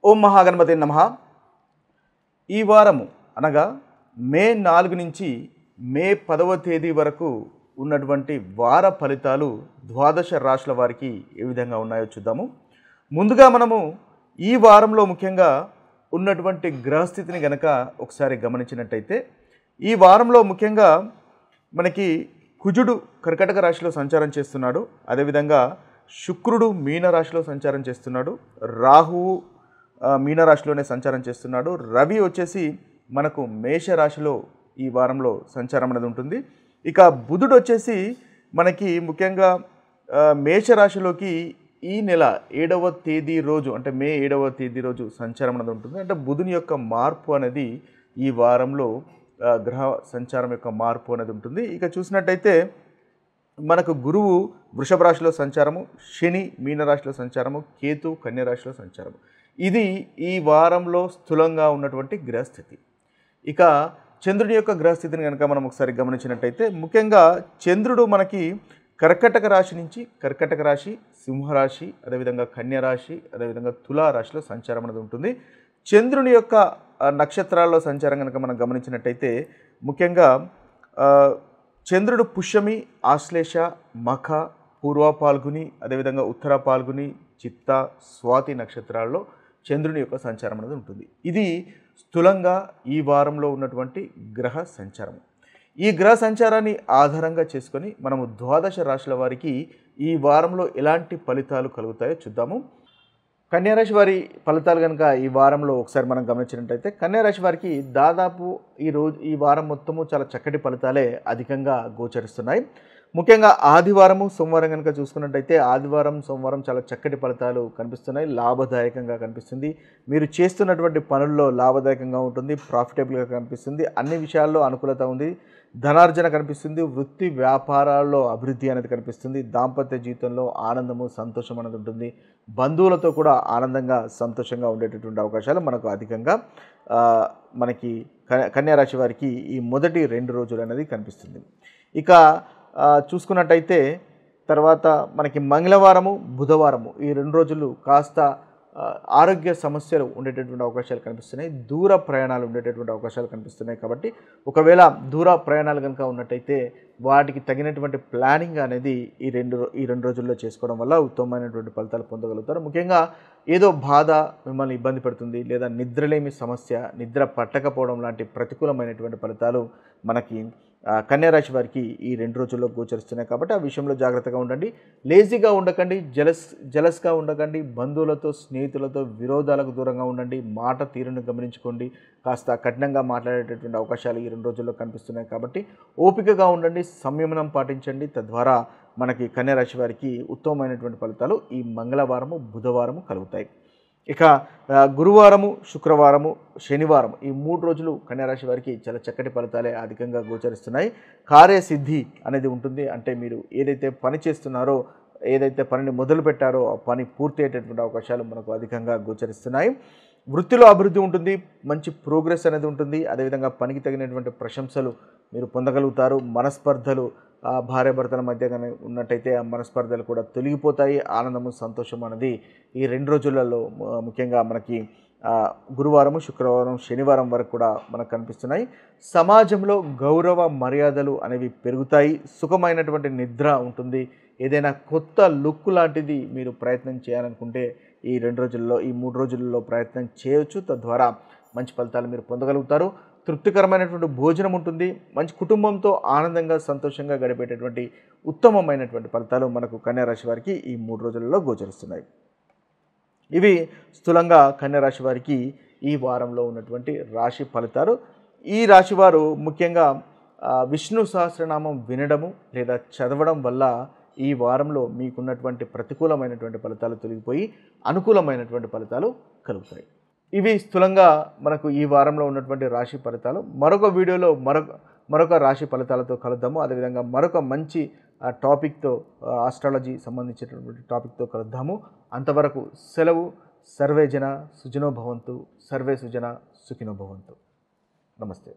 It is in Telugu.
ఓం మహాగణపతి నమః. ఈ వారము అనగా మే 4 నుంచి మే 10వ తేదీ వరకు ఉన్నటువంటి వార ఫలితాలు ద్వాదశ రాశుల వారికి ఏ విధంగా ఉన్నాయో చూద్దాము. ముందుగా మనము ఈ వారంలో ముఖ్యంగా ఉన్నటువంటి గ్రహస్థితిని గనక ఒకసారి గమనించినట్టయితే ఈ వారంలో ముఖ్యంగా మనకి కుజుడు కర్కాటక రాశిలో సంచారం చేస్తున్నాడు. అదేవిధంగా శుక్రుడు మీన రాశిలో సంచారం చేస్తున్నాడు. రాహువు మీన రాశిలోనే సంచారం చేస్తున్నాడు. రవి వచ్చేసి మనకు మేష రాశిలో ఈ వారంలో సంచారం అనేది ఉంటుంది. ఇక బుధుడు వచ్చేసి మనకి ముఖ్యంగా మేష రాశిలోకి ఈ నెల 7వ తేదీ రోజు అంటే మే 7వ తేదీ రోజు సంచారం అనేది ఉంటుంది. అంటే బుధుని యొక్క మార్పు అనేది ఈ వారంలో గ్రహ సంచారం యొక్క మార్పు అనేది ఉంటుంది. ఇక చూసినట్టయితే మనకు గురువు వృషభ రాశిలో సంచారము, శని మీనరాశిలో సంచారము, కేతు కన్య రాశిలో సంచారము. ఇది ఈ వారంలో స్థూలంగా ఉన్నటువంటి గ్రహస్థితి. ఇక చంద్రుడి యొక్క గ్రహస్థితిని కనుక మనం ఒకసారి గమనించినట్టయితే ముఖ్యంగా చంద్రుడు మనకి కర్కటక రాశి నుంచి కర్కటక రాశి, సింహరాశి, అదేవిధంగా కన్య రాశి, అదేవిధంగా తులా రాశిలో సంచారం అనేది ఉంటుంది. చంద్రుని యొక్క నక్షత్రాల్లో సంచారం కనుక మనం గమనించినట్టయితే ముఖ్యంగా చంద్రుడు పుష్యమి, ఆశ్లేష, మఖ, పూర్వ పాల్గుని, అదేవిధంగా ఉత్తర పాల్గుని, చిత్త, స్వాతి నక్షత్రాల్లో చంద్రుని యొక్క సంచారం అనేది ఉంటుంది. ఇది స్థూలంగా ఈ వారంలో ఉన్నటువంటి గ్రహ సంచారం. ఈ గ్రహ సంచారాన్ని ఆధారంగా చేసుకొని మనము ద్వాదశ రాశుల వారికి ఈ వారంలో ఎలాంటి ఫలితాలు కలుగుతాయో చూద్దాము. కన్యారాశి వారి ఫలితాలు కనుక ఈ వారంలో ఒకసారి మనం గమనించినట్టయితే కన్యారాశి వారికి దాదాపు ఈ వారం మొత్తము చాలా చక్కటి ఫలితాలే అధికంగా గోచరిస్తున్నాయి. ముఖ్యంగా ఆదివారము సోమవారం కనుక చూసుకున్నట్టయితే ఆదివారం సోమవారం చాలా చక్కటి ఫలితాలు కనిపిస్తున్నాయి. లాభదాయకంగా కనిపిస్తుంది. మీరు చేస్తున్నటువంటి పనుల్లో లాభదాయకంగా ఉంటుంది, ప్రాఫిటబుల్గా కనిపిస్తుంది. అన్ని విషయాల్లో అనుకూలత ఉంది. ధనార్జన కనిపిస్తుంది. వృత్తి వ్యాపారాల్లో అభివృద్ధి అనేది కనిపిస్తుంది. దాంపత్య జీవితంలో ఆనందము సంతోషం అనేది ఉంటుంది. బంధువులతో కూడా ఆనందంగా సంతోషంగా ఉండేటటువంటి అవకాశాలు మనకు అధికంగా మనకి కన్యారాశి వారికి ఈ మొదటి 2 రోజులు అనేది కనిపిస్తుంది. ఇక చూసుకున్నట్టయితే తర్వాత మనకి మంగళవారము బుధవారము ఈ 2 రోజులు కాస్త ఆరోగ్య సమస్యలు ఉండేటటువంటి అవకాశాలు కనిపిస్తున్నాయి. దూర ప్రయాణాలు ఉండేటటువంటి అవకాశాలు కనిపిస్తున్నాయి. కాబట్టి ఒకవేళ దూర ప్రయాణాలు కనుక ఉన్నట్టయితే వాటికి తగినటువంటి ప్లానింగ్ అనేది ఈ రెండు రోజుల్లో చేసుకోవడం వల్ల ఉత్తమమైనటువంటి ఫలితాలు పొందగలుగుతారు. ముఖ్యంగా ఏదో బాధ మిమ్మల్ని ఇబ్బంది పెడుతుంది, లేదా నిద్రలేమి సమస్య, నిద్ర పట్టకపోవడం లాంటి ప్రతికూలమైనటువంటి ఫలితాలు మనకి కన్యారాశి వారికి ఈ 2 రోజుల్లో గోచరిస్తున్నాయి. కాబట్టి ఆ విషయంలో జాగ్రత్తగా ఉండండి. లేజీగా ఉండకండి, జలస్గా ఉండకండి. బంధువులతో స్నేహితులతో విరోధాలకు దూరంగా ఉండండి. మాట తీరును గమనించుకోండి. కాస్త కఠినంగా మాట్లాడేటటువంటి అవకాశాలు ఈ 2 రోజుల్లో కనిపిస్తున్నాయి. కాబట్టి ఓపికగా ఉండండి, సంయమనం పాటించండి. తద్వారా మనకి కన్యారాశి వారికి ఉత్తమమైనటువంటి ఫలితాలు ఈ మంగళవారము బుధవారము కలుగుతాయి. ఇక గురువారము శుక్రవారము శనివారం ఈ 3 రోజులు కన్యారాశి వారికి చాలా చక్కటి ఫలితాలే అధికంగా గోచరిస్తున్నాయి. కార్యసిద్ధి అనేది ఉంటుంది. అంటే మీరు ఏదైతే పని చేస్తున్నారో, ఏదైతే పనిని మొదలు పెట్టారో ఆ పని పూర్తి అయ్యేటటువంటి అవకాశాలు మనకు అధికంగా గోచరిస్తున్నాయి. వృత్తిలో అభివృద్ధి ఉంటుంది. మంచి ప్రోగ్రెస్ అనేది ఉంటుంది. అదేవిధంగా పనికి తగినటువంటి ప్రశంసలు మీరు పొందగలుగుతారు. మనస్పర్ధలు భార్యాభర్తల మధ్య కానీ ఉన్నట్టయితే ఆ మనస్పర్ధలు కూడా తొలగిపోతాయి. ఆనందము సంతోషం అనేది ఈ 2 రోజులలో ముఖ్యంగా మనకి గురువారము శుక్రవారం శనివారం వరకు కూడా మనకు కనిపిస్తున్నాయి. సమాజంలో గౌరవ మర్యాదలు అనేవి పెరుగుతాయి. సుఖమైనటువంటి నిద్ర ఉంటుంది. ఏదైనా కొత్త లుక్ లాంటిది మీరు ప్రయత్నం చేయాలనుకుంటే ఈ 2 రోజుల్లో ఈ 3 రోజుల్లో ప్రయత్నం చేయొచ్చు. తద్వారా మంచి ఫలితాలు మీరు పొందగలుగుతారు. తృప్తికరమైనటువంటి భోజనం ఉంటుంది. మంచి కుటుంబంతో ఆనందంగా సంతోషంగా గడిపేటటువంటి ఉత్తమమైనటువంటి ఫలితాలు మనకు కన్యారాశి వారికి ఈ 3 రోజులలో గోచరిస్తున్నాయి. ఇవి స్థూలంగా కన్యారాశి వారికి ఈ వారంలో ఉన్నటువంటి రాశి ఫలితాలు. ఈ రాశి వారు ముఖ్యంగా విష్ణు సహస్రనామం వినడము లేదా చదవడం వల్ల ఈ వారంలో మీకున్నటువంటి ప్రతికూలమైనటువంటి ఫలితాలు తొలగిపోయి అనుకూలమైనటువంటి ఫలితాలు కలుగుతాయి. ఇవి స్థూలంగా మనకు ఈ వారంలో ఉన్నటువంటి రాశి ఫలితాలు. మరొక వీడియోలో మరొక రాశి ఫలితాలతో కలుద్దాము. అదేవిధంగా మరొక మంచి టాపిక్తో ఆస్ట్రాలజీ సంబంధించినటువంటి టాపిక్తో కలుద్దాము. అంతవరకు సెలవు. సర్వే జన సుఖినో భవంతు. సర్వే సుజన సుఖినో భవంతు. నమస్తే.